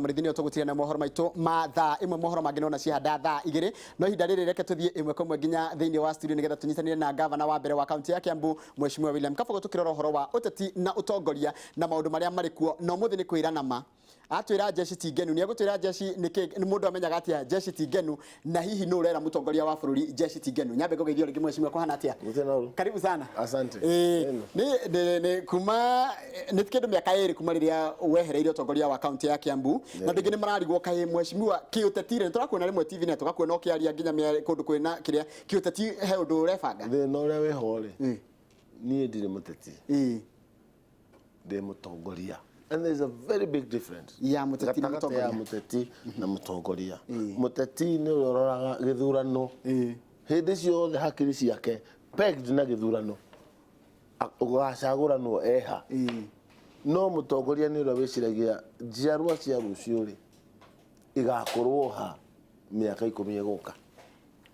Murithini otogutira na mohoro maitu ma thaa imwe mohoro mangino na cihanda thaa igiri no hinda riri reke tuthie imwe komwe nginya thiini wa studio nigetha tunyitanire na gavana wa mbere wa kaunti ya Kiambu Mheshimiwa William Kabogo tukirora horo wa uteti na utongoria na maundu maria marikuo no muthi ni kwira nama atwira jeshi tigenu ni agutwira jeshi ni mundu amenyaga atia jeshi tigenu na hihi no urera mutongoria wa bururi jeshi tigenu nyambe ngogeithio ringi Mheshimiwa kuhana atia karibu sana asante ni kuma ni tikindu miaka iri kuma riria wehereire utongoria wa kaunti ya Kiambu na ndingi ni mararigwo kai Mheshimiwa kiutetire turakuona rimwe TV ne tugakuona ukiaria nginya me kundu kwina kiria kiuteti he undu urebanga no ria wehore ni ndire muteti de mutongoria. And there's a very big difference. Ya muteti na mutongoria. Ya muteti na mutongoria. Muteti ni uroraga githurano. Hindi ciothe hakiri ciake pegged na githurano. Ugacagurano eha. No mutongoria ni uria wiciragia njiarwa cia rucio ri igakorwo ha miaka 10 iguka.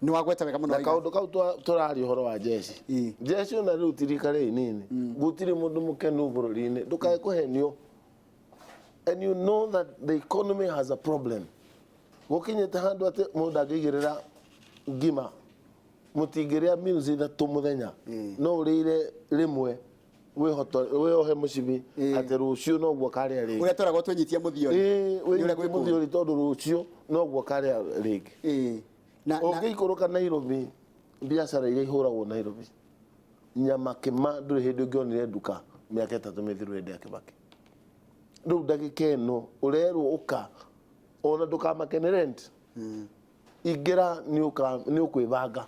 Ni wagweta wega muno. Kaundu kau turari horo wa jeshi. Jeshi ona riu tirikare nini. Gutiri mundu mukenu bururi-ini ndukae kuhenio. And you know that the economy has a problem. Gokinyete handu ate mundu angigirira ngima mutigiria meals ithatu muthenya no urire rimwe weohe mucibi ate rucio no gwo karia ringi uria toragwo twenyitie muthiori uria gwi muthiori tondu rucio no gwo karia ringi na ukikuruka Nairobi biashara iria ihuragwo Nairobi nyama kima nduri hindi ngionire nduka miaka 3 mithiru ende Kibaki ndu ndagika ino urerwo uka ona ndukamake rent igira ni ukwibanga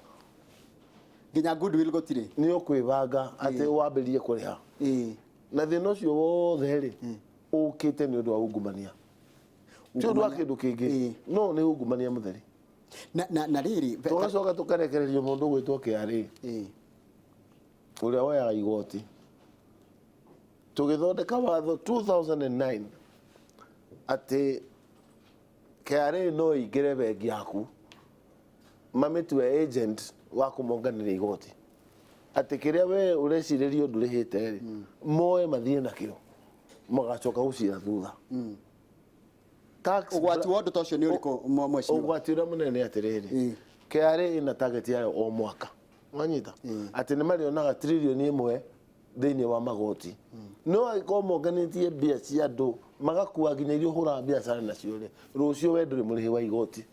nginya goodwill gotire ni ukwibanga ate wambirie kuriha na thina ucio wothe ri ukite ni undu wa ungumania ti undu wa kindu kingi no ni ungumania mutheri na riri tugacoka tukarekererio mundu gwitwo kiari uria woyaga igoti tugithondeka watho 2009 ati KRA no igire bengi yaku mamitwe agent wa kumonganira igoti ati kiria we ureciririo ndurihite ri moe mathie nakio magacoka gucira thutha tax ugwati wondu tocio ni uriko Mheshimiwa ugwati uria munene atiriri KRA ina target yayo o mwaka mwanyita ati ni marionaga trilioni imwe thiini wa magoti no agiko monganitie bia cia andu magakuwa nginya irio hura biashara nacio ri rucio we nduri murihi wa igoti.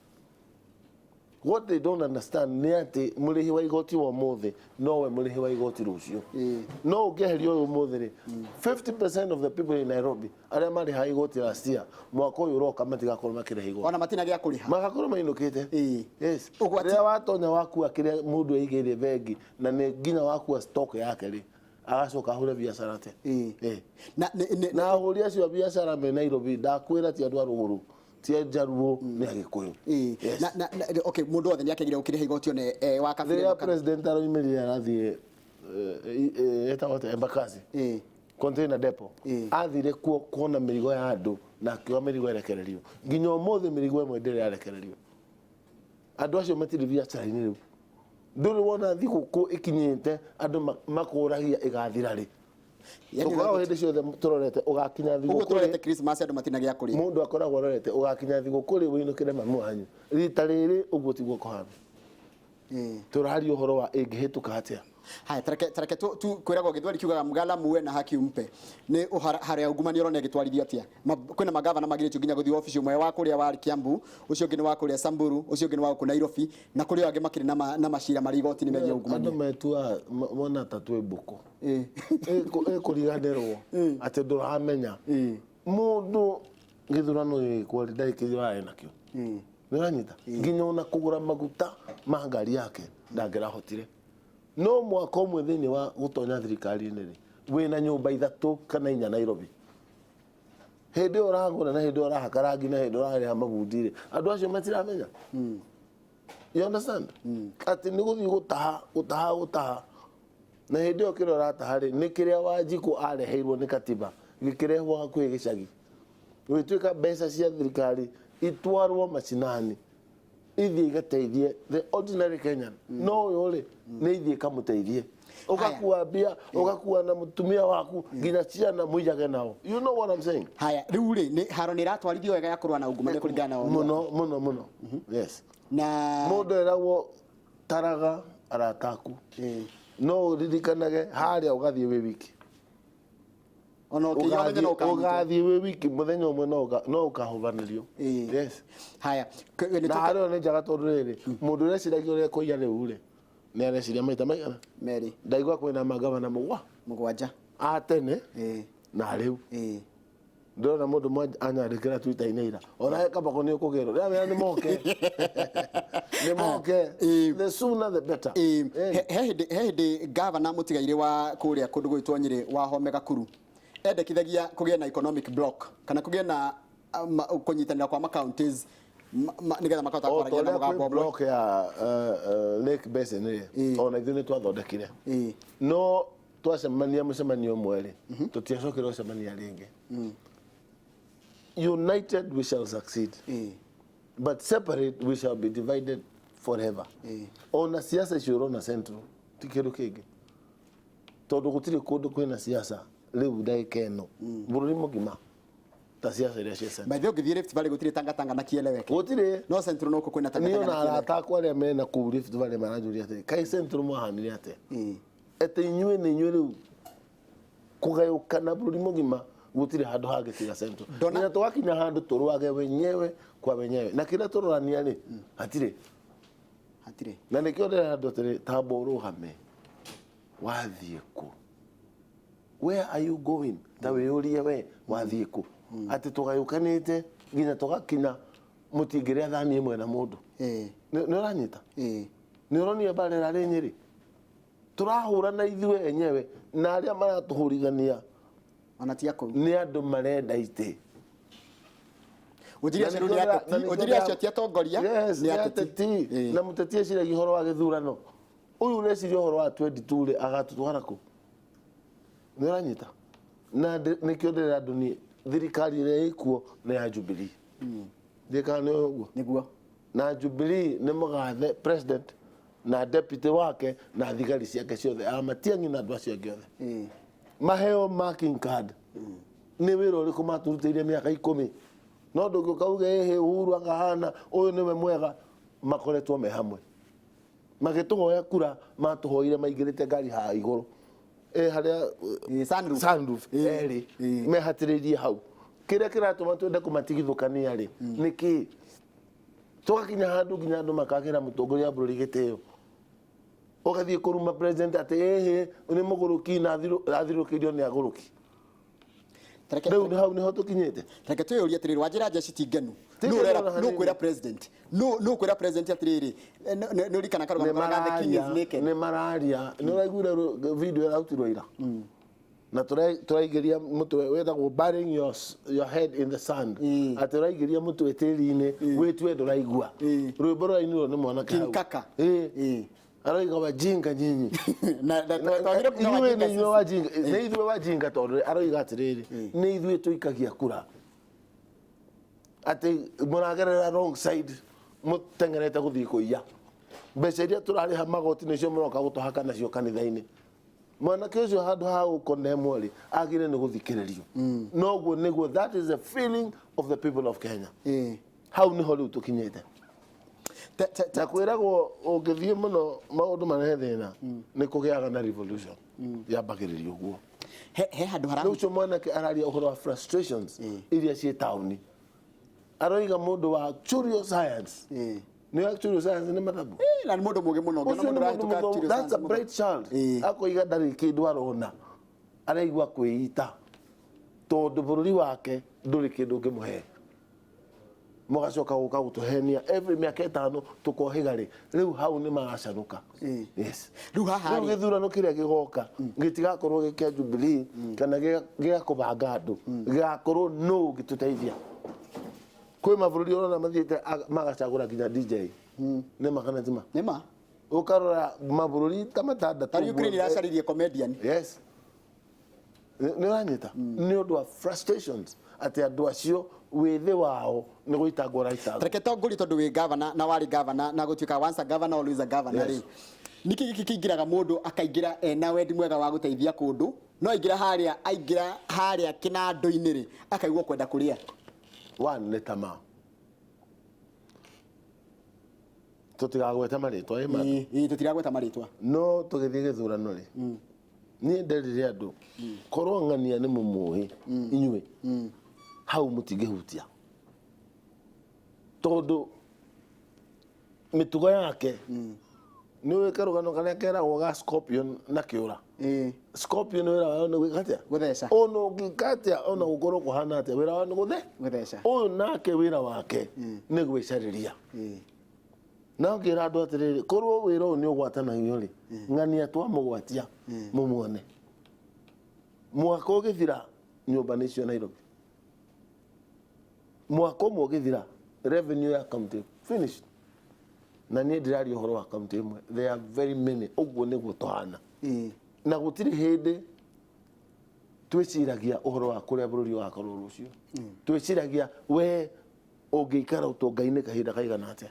What they don't understand ni ati murihi wa igoti wa mothe no we murihi wa igoti rucio no ugeherio mothe ri 50% of the people in Nairobi aria mari ha igoti last year mwaka uyu roka matigakorwo makire igoti ona matina gia kuriha magakorwo mainukite yes ria watonya waku akiria mundu eigire bengi na ni nginya waku stock yake ri agacoka hure biashara te na huri acio biashara me Nairobi ndakwira ti andu a ruguru ti njaruo ni agikuyu na okay mundu othe ni akegire ukiriha igoti one wa kabere ya president aroimirire arathie etawote Embakasi container depot athire kuona mirigo ya andu na akiwa mirigo erekererio nginya umothe mirigo imwe ndire arekererio andu acio matiri biashara-ini riu nduri wona thiguku ikinyite andu makuragia igathira ri ukoragwo hindi ciothe turorete ugakinya thiguku turorete Christmas andu matina gia kuri mundu akoragwo arorete ugakinya thiguku ri winukire mamu wanyu rita riri uguo tiguo kohana turari uhoro wa ingihituka atia hai tareke tu kwiragwo githwari kiugaga mugala muwe na haki umpe ni hare ungumani rone gitwarithia atia kwina magavana magirite nginya guthii office umwe wa kuria wa Kiambu ucio ngi ni wa kuria Samburu ucio ngi ni wa ku Nairobi na kuria angi makiri na mashira mari igoti ni megia ungumani andu metua mona tatwe buku kuriganirwo ati nduramenya mundu githurano kwari ndaikithwa enakio niranyita nginya ona kugura maguta ma ngari yake ndangirahotire no mwaka umwe thiini wa gutonya thirikari-ini ri wina nyumba 3 kana 4 Nairobi hindi uragura na hindi urahaka rangi na hindi urariha magundi ri andu acio matiramenya you understand ati ni guthii gutaha na hindi okiro rataha ri ni kiria Wanjiku areheirwo ni katiba gikirehwo hakwi gicagi gwituika mbeca cia thirikari itwarwo macinani ithie igateithie the ordinary Kenyan no uyu ri ni ithie kamuteithie Ukakuwa bia, ukakuwa na mutumia waku, nginya ciana muijage nao. You know what I'm saying? Haya, riu ri ni haro ni ratwarithio wega ya kurwa na ungumania kuringana na muno. Yes. Na mundu eragwo taraga arataku. No ririkanage haria ugathie wi wiki. Ono kiyo no ugathie wi wiki muthenya umwe no ukahuvanirio. Yes. Haya, na hario ni njaga tondu riri mundu ureciragia uria kuiya riu ri ni areciria maita maigana meri ndaigua kwina magavana mugwanja atene na riu ndona mundu mmoja anyandikira Twitter-ini ira ona kaba ko ni ukugero ria ni moke ni moke the sooner the better. He governor mutigaire wa kuria kundu gwitwo Nyeri wa Home Gakuru endekithagia kugia na economic block kana kugia na kunyitanira kwa counties nigetha makahota kwaragia na mugambo block ya Lake Basin ona ithuĩ nĩ twathondekire no twacemania mũcemanio mweri tũtiacokire gũcemania rĩngĩ. United we shall succeed, but separate we shall be divided forever. Ona siasa icio ũrona central ti kĩndũ kĩngĩ tondũ gũtirĩ kũndũ kwĩna siasa rĩu ndagĩka ĩno bũrũri mũgima ta siasa iria cia central. By the way ngithie Rift Valley gũtirĩ tanga na kieleweke gũtirĩ no central no kwĩna tanga niĩ ona arata akwa arĩa mena kũu Rift Valley maranjũria atĩ kaĩ central mwahanire atĩa atĩ inyuĩ nĩ inyuĩ rĩu kũgayũkana bũrũri mũgima gũtirĩ handũ hangĩtiga central na twakinya handũ tũrwage wenyewe kwa wenyewe na kĩrĩa tũrorania rĩ hatirĩ na nĩkĩo ndĩrenda andũ atĩrĩ tamba ũrũgame wathiĩ kũ, where are you going, ta wĩyũrie we wathiĩ kũ atĩ tũgayũkanĩte nginya tũgakinya mũtingĩrĩa thani ĩmwe na mũndũ nĩ ũranyita nĩ ũronia mbarĩra rĩ Nyeri tũrahũrana ithuĩ enyewe na arĩa maratũhũrithania nĩ andũ marenda itĩ ujiria acio ti atongoria nĩ ateti na mũteti eciragia ũhoro wa gĩthurano ũyũ ũreciria ũhoro wa 22 rĩ agatũtwara kũ nĩ ũranyita na nĩkĩo ndĩrenda andũ niĩ thirikari ĩrĩa ĩkuo nĩ ya Jubilee ndĩkana nĩ ũguo nĩguo na Jubilee nĩ mũgathe president na deputy wake na thigari ciake ciothe amatiangi na andũ acio angĩ othe maheo marking card nĩ wĩra ũrĩkũ maturutĩire mĩaka 10 no ndũngĩũka uge Uhuru akahana ũyũ nĩwe mwega makoretwo me hamwe magĩtũhoya kura matũhoire maigĩrĩte ngari haha igũrũ harĩa sunroof erĩ mehatĩrĩirie hau kĩrĩa kĩratũma twende kũmatigithũkania rĩ nĩkĩ tũgakinya handũ nginya andũ makagĩra mũtongoria wa bũrũri gĩtĩo ũgathiĩ kũruma president atĩ nĩ mũgũrũki na athirũkĩirio nĩ agũrũki rĩu nĩ hau nĩho tũkinyĩte. Reke twĩyũrie atĩrĩrĩ Wanjĩra Jeshi ti ngenu nũ kwĩra president nũ kwĩra president atĩrĩrĩ nĩ ũrikana karũgamo karĩa the king is naked nĩ mararia nĩ ũraiguire video ĩrautirwo ira na tũraigĩria mũtwe wetagwo burying your head in the sand atĩ ũraigĩria mũtwe tĩri-inĩ wĩtue ndũraigua rwĩmbo rũrainirwo nĩ mwanake hau Kaka arauga wajinga nyinyi nĩ ithuĩ wajinga tondũ arauga atĩrĩrĩ nĩ ithuĩ tũikagia kura atĩ mũragerera wrong side mũtengerete gũthiĩ kũiya mbeca iria tũrarĩha magoti nĩcio mũroka gũtũhaka nacio kanitha-inĩ mwanake ũcio handũ ha gũkondemwo rĩ agĩrĩire nĩ gũthikĩrĩrio noguo nĩguo that is the feeling of the people of Kenya hau nĩho rĩu tũkinyĩte na kwĩragwo ũngĩthiĩ mũno maũndũ marehe thĩna nĩ kũgĩaga na revolution yambagĩrĩrio ũguo he handũ rĩu ũcio mwanake araria ũhoro wa frustrations iria ciĩ taũni aroiga mũndũ wa actuarial science nĩ actuarial science nĩ mathabu na nĩ mũndũ mũgĩ mũno ngena mũndũ arahĩtũka actuarial science that's a bright child akoiga ndarĩ kĩndũ arona araigua kwĩita tondũ bũrũri wake ndũrĩ kĩndũ ũngĩmũhe mũgacoka gũka gũtũhenia every mĩaka 5 tũkohiga rĩ rĩu hau nĩ magacanũka rĩu haha rĩu gĩthurano kĩrĩa gĩgoka gĩtigakorwo gĩkĩa Jubilee kana gĩakũbanga andũ gĩgakorwo nũ gĩtũteithia kwĩ mabũrũri ũrona mathiĩte magacagũra nginya DJ nĩ makana tima nĩ ma ũkarora mabũrũri ta matandatũ Ukraine iracaririe comedian nĩ ũranyita nĩ ũndũ wa frustrations atĩ andũ acio wĩthĩ wao nĩ gũitangwo raitangwo. Reke tongũri tondũ wĩ governor na warĩ governor na gũtuĩka once a governor always a governor rĩ niki giki kingiraga mundu akaingira na wendi mwega wa guteithia kundu no aingira haria kinando-ini ri akaigua kwenda kuria one nĩ tamaa tutigagweta maritwa tutiragweta maritwa no tugithie githurano ri niĩ nderire andu korwo ng'ania nĩ mũmũĩ inyuĩ hau mũtingĩhutia tondu mĩtugo yake nĩ ũĩ karũgano karĩa keragwo ga Scorpion na kĩũra Scorpion wĩra wao nĩ gwĩka atĩa gũtheca ona ũngĩka atĩa ona gũkorwo kũhana atĩa wĩra wao nĩ gũtheca ũyũ nake wĩra wake nĩ gwĩcarĩria na ngĩra andũ atĩrĩrĩ korwo wĩra ũyũ nĩ ũgwatanagio rĩ ng'ania twamũgwatia mũmuone mwaka ũgĩthira nyũmba nĩcio Nairobi mwaka ũmwe ũgĩthira revenue ya county finished na niĩ ndĩraria ũhoro wa county ĩmwe there are very many ũguo nĩguo tũhana na gũtirĩ hĩndĩ twĩciragia ũhoro wa kũrĩa bũrũri ũgakorwo rũciũ twĩciragia we ũngĩikara ũtonga-inĩ kahinda kaigana atĩa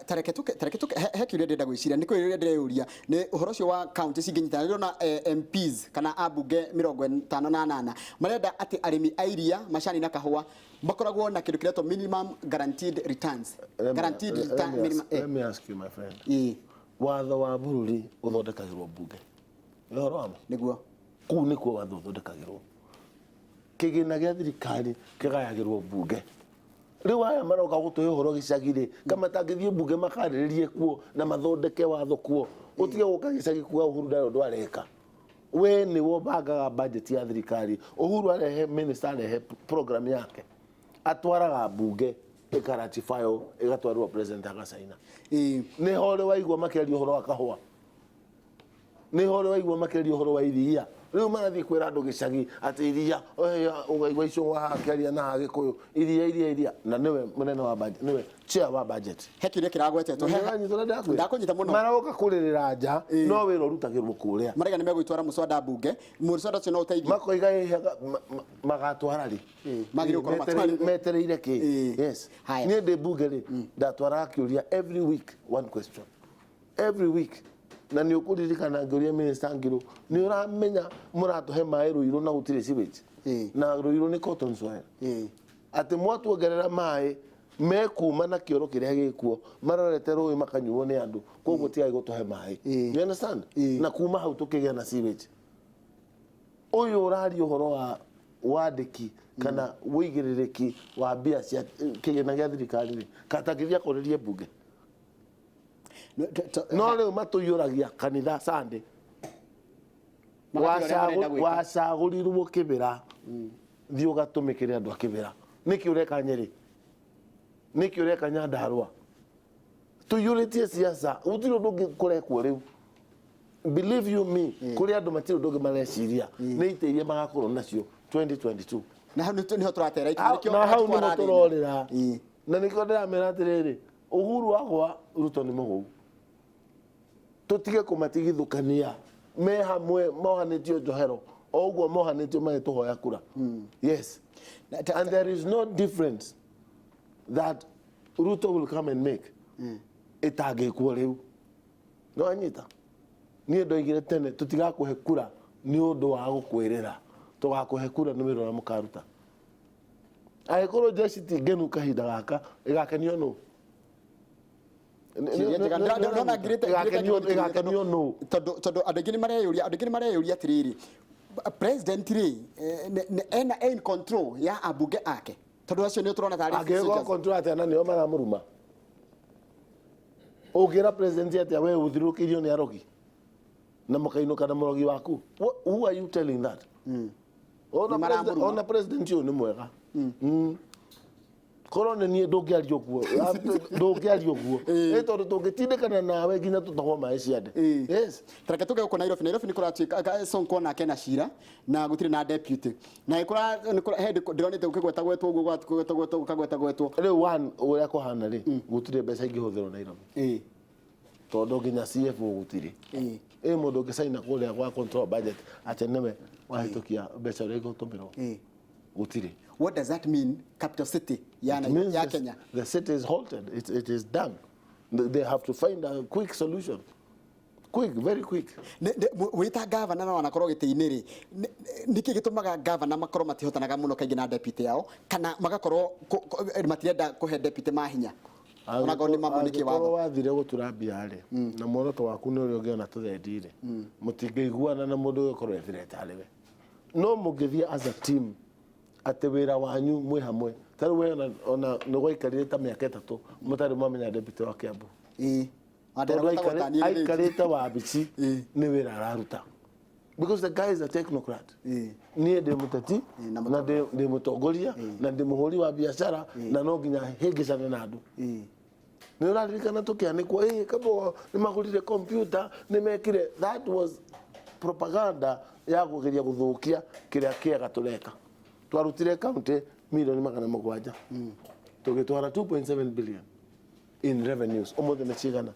tareke tuke he kĩũria ndĩrenda gwĩciria nĩ kĩũria ndĩreyũria nĩ ũhoro ũcio wa county cingĩnyitana ndĩrona MPs kana ambunge 58 marenda atĩ arĩmi a iria macani na kahũa makoragwo na kĩndũ kĩretwo minimum guaranteed returns let me ask you my friend watho wa bũrũri ũthondekagĩrwo mbunge nĩ ũhoro wamo nĩguo kũu nĩkuo watho ũthondekagĩrwo kĩgĩna gĩa thirikari kĩgayagĩrwo mbunge rĩu aya maroka gũtũhe ũhoro gĩcagi-rĩ kama tangĩthiĩ mbunge makarĩrĩrie kuo na mathondeke watho kuo ũtige gũka gĩcagi kuga Uhuru ndarĩ ũndũ areka we nĩwo bangaga budget ya thirikari Uhuru arehe minister arehe program yake atwaraga mbunge ĩkaratifyo ĩgatwarwo president agacaina nĩho rĩ waigua makĩaria ũhoro wa kahũa nĩho rĩ waigua makĩaria ũhoro wa iria rĩu marathiĩ kwĩra andũ gĩcagi atĩ iria ũgaigua Icũng'wa haha akĩaria na Agĩkũyũ iria na nĩwe mũnene wa budget nĩwe chair wa budget he kĩũria kĩragwetetwo ndakũnyita mũno maroka kũrĩrĩra nja no wĩra ũrutagĩrwo kũrĩa maraiga nĩ megwĩtwara mũconda mbunge mũconda ũcio no ũteithio makoiga magatwara rĩ metereire kĩ yes niĩ ndĩ mbunge rĩ ndatwaraga kĩũria every week one question every week na nĩ ũkũririkana ngĩũria minister Ngirũ nĩ ũramenya mũratũhe maĩ Rũirũ na gũtirĩ sewage na Rũirũ nĩ cotton soil atĩ mwatuongerera maĩ mekuma na kĩoro kĩrĩa gĩkuo marorete rũĩ makanyuo nĩ andũ koguo tigai gũtũhe maĩ you understand na kuma hau tũkĩgĩa na sewage ũyũ ũraria ũhoro wa wandĩki kana wĩigĩrĩrĩki wa mbia cia kĩgĩna gĩa thirikari katangĩthiĩ akũrĩrie mbunge no rĩu matũiyũragia kanitha Sunday wacagũrirwo Kĩbĩra thiĩ ũgatũmĩkĩre andũ a Kĩbĩra nĩkĩ ũreka Nyĩrĩ nĩkĩ ũreka Nyandarũa tũiyũrĩtie siasa gũtirĩ ũndũ ũngĩ kũrekwo rĩu believe you me kũrĩ andũ matirĩ ũndũ ũngĩ mareciria nĩ itĩ iria magakorwo nacio 2022 na hau nĩho tũratera na hau nĩho tũrorĩra na nĩkĩo ndĩramera atĩrĩrĩ Uhuru agwa Ruto nĩ mũhũu tutige kũmatigithũkania me hamwe mohanĩtio njohero o ũguo mohanĩtio magĩtũhoya kura yes and there is no difference that Ruto will come and make ĩtangĩkwo rĩu no anyita niĩ ndoigire tene tũtigakũhe kura nĩ ũndũ wa gũkwĩrĩra tũgakũhe kura nĩ wĩra ũrĩa mũkaruta angĩkorwo jeshi tingenu kahinda gaka ĩgakenio nũ tondũ andũ aingĩ nĩ mareyũria atĩrĩrĩ president rĩ ena in control ya ambunge ake tondũ acio nĩ tũrona tarĩ angĩkorwo control atĩa na nĩo maramũruma ũngĩra president atĩa we ũthirũkĩirio nĩ arogi na mũkainũka na mũrogi waku who are you telling that ona president ũyũ nĩ mwega korwo nĩ niĩ ndũngĩaria ũguo ndũngĩaria ũguo nĩ tondũ tũngĩtindĩkana nawe nginya tũtahwo maĩ ciande yes tareke tuge gũkũ Nairobi nĩ kũratuĩka Sonko nake na Cira na gũtirĩ na deputy na hĩndĩ ndĩronete gũkĩgwetagwetwo ũguo gũkagwetagwetwo rĩu one ũrĩa kũhana rĩ gũtirĩ mbeca ingĩhũthĩrwo Nairobi tondũ nginya CFO gũtirĩ mũndũ ũngĩcaina kũrĩa gwa control budget atĩ nĩwe wahĩtũkia mbeca ũrĩa igũtũmĩrwo gũtirĩ. What does that mean, capital city ya Kenya? The city is halted. It is done. They have to find a quick solution. quick, very quick. wita governor no anakorwo giti-ini ri niki gitumaga governor makorwo matihotanaga muno kaingi na deputy yao kana magakorwo matirenda kuhe deputy mahinya ona go ni mamuniki watho wathire gutura mbia ri na muoroto waku ni uri ungiona tuthendire mutingeiguana na mundu ukorwo ethirete ariwe no mungithie as a team ati wira wanyu mwi hamwe tari we ona no gwaikarire ta miaka 3 mutari mwamenya deputy wa Kiambu aikarite wabici ni wira araruta because the guy is a technocrat nie ndi muteti na ndi mutongoria na ndi muhuri wa biashara na no nginya hingicane na andu ni uraririkana tukianikwo kabo ni magurire computer ni mekire that was propaganda ya kugeria guthukia kiria kiega tureka twarutire county milioni 700 tugitwara 2.7 billion in revenues umuthi ni cigana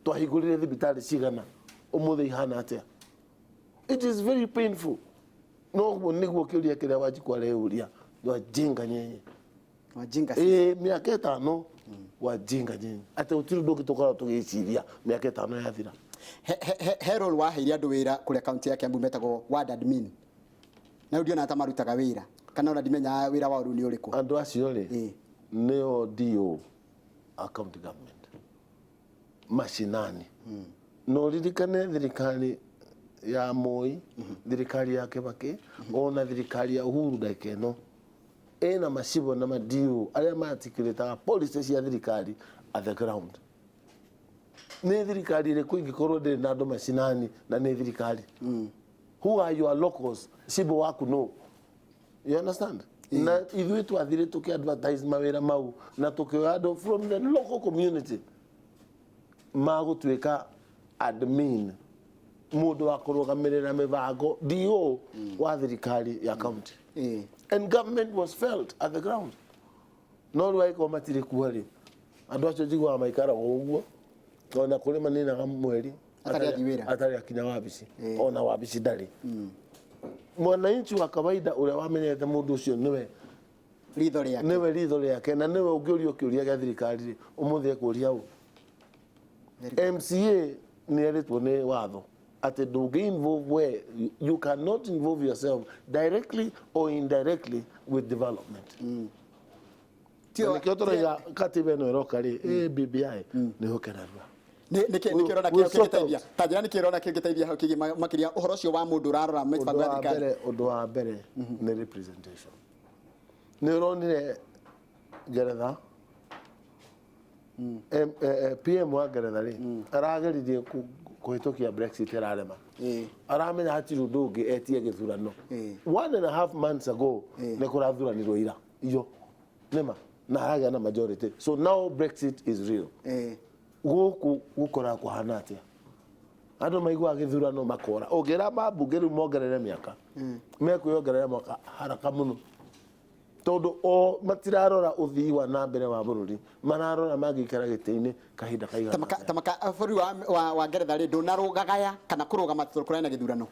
twahingurire thibitari cigana umuthi ihana atia it is very painful no niguo kiuria kiria wajikwa reuria wajinga nyenye wajinga miaka 5 wajinga nyenye ate utiri ndugi tukora tugiciria miaka 5 yathira he role waheire andu wira kuria county ya Kiambu metagwo ward admin na ndio na tamarutaga wira kana ona dimenya wira wao ni uriku andu acio ri neo dio account government mashinani no ririkane thirikari ya Moi thirikari ya Kibaki ona thirikari ya Uhuru daikeno ena masibo na madio aria matikireta police cia thirikari at the ground ni thirikari ire kuingi korwo ndi na andu mashinani na ni thirikari who are your locals sibo waku no you understand na ithui twathire tuki advertise mawira mau na tukioya andu from the local community magutwika admin mundu wa kurugamirira mibango dio wa thirikari ya county and government was felt at the ground no rwai ko matire kuari andu acio jigwa maikara uguo ona kuri manina mweri atari akinya wabici ona wabici ndari mwananchi wa kawaida uria wamenyete mundu ucio niwe ritho riake na niwe ungiurio kiuria gia thirikari umuthi ekuria u MCA ni eritwo ni watho ati ndungi involve where you cannot involve yourself directly or indirectly with development nikio tora katiba no eroka ri BBI ni hokerarwa nikirona kio kigiteithia tajira nikirona kio kigiteithia hau kigi makiria uhoro cio wa mundu urarora mibango ya thirikari undu wa mbere ni representation ni ronire Geretha PM wa Geretha ri arageririe kuhitukia Brexit ararema aramenya hatiru ndungi etie githurano 1.5 months ago ni kurathuranirwo ira iyo nema na haga na majority so now Brexit is real guku gukora kuhana atia andu maigua githurano makora ogera mabunge ru mongerere miaka mekwiyongerera mwaka haraka muno tondu o matirarora uthii wa na mbere wa bururi mararora magikara giti-ini kahinda kaigana tamaka buri wa Geretha ri ndunarugagaya kana kurugama tukurana na githurano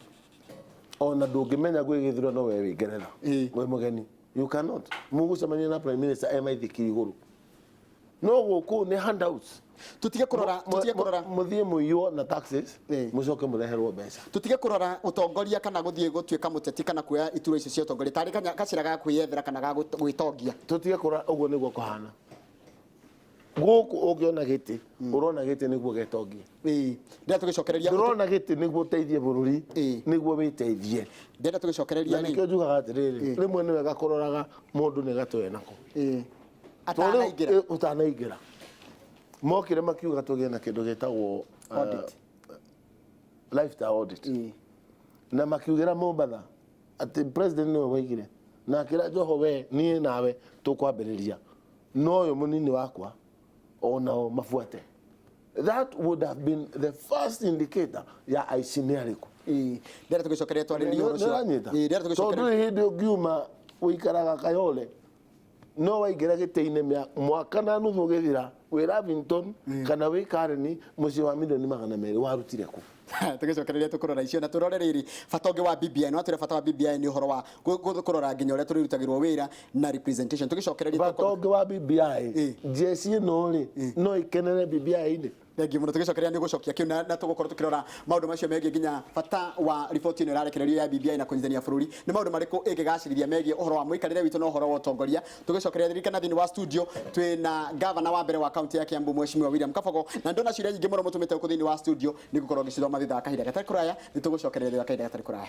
ona ndungimenya gwi githurano we wi Geretha we mugeni you cannot mugucemania na prime minister emaithiki iguru no guku ni handouts tutige kurora muthie muiyo na taxes mucoke mureherwo mbeca tutige kurora utongoria kana guthie gutwika muteti kana kuya ituro icio cia utongoria tari kacira ga kwiyethera kana ga gwitongia tutige kurora uguo niguo kuhana guku ungiona giti urona giti niguo getongia ndia tugicokereria urona giti niguo teithie bururi niguo witeithie ndia tugicokereria ni nikio njugaga atiriri rimwe ni wega kuroraga mundu ni gatwe nako utanaingira mokire makiuga tugie na kindu gitagwo audit lifestyle audit na makiugira Mombatha ati president no waigire na kira Joho we nie nawe tukwambiriria no yo munini wakwa onao mafuate that would have been the first indicator ya aicineriku ndia tugicokereria twaririe uhoro cio ndia tugicokereria hindi ungiuma uikaraga Kayole no waigira gite-ini mwaka na nuthu githira wi Lavington kana wi Karen muci wa milioni 200 warutire ku tugicokereria tukurora icio na turore riri fatonge wa BBI no ature fata wa BBI ni uhoro wa kurora nginya uria turirutagirwo wira na representation tugicokereria fatonge wa BBI jesi no ri no ikenere BBI inde thengi muno tugicokeria ni gucokia kiu na tugukorwo tukirora maundu macio megie nginya bata wa riboti ino irarekererio ya BBI na kunyithania bururi ni maundu mariku ingigacirithia megie uhoro wa muikarire witu na uhoro wa utongoria tugicokeria thirikana thini wa studio twina governor wa mbere wa county ya Kiambu Mheshimiwa William Kabogo na ndona ciria nyingi muno mutumite ku thini wa studio ni gukorwo ngicithoma thitha kahinda gatari kuraya ni tugucokeria thitha kahinda gatari kuraya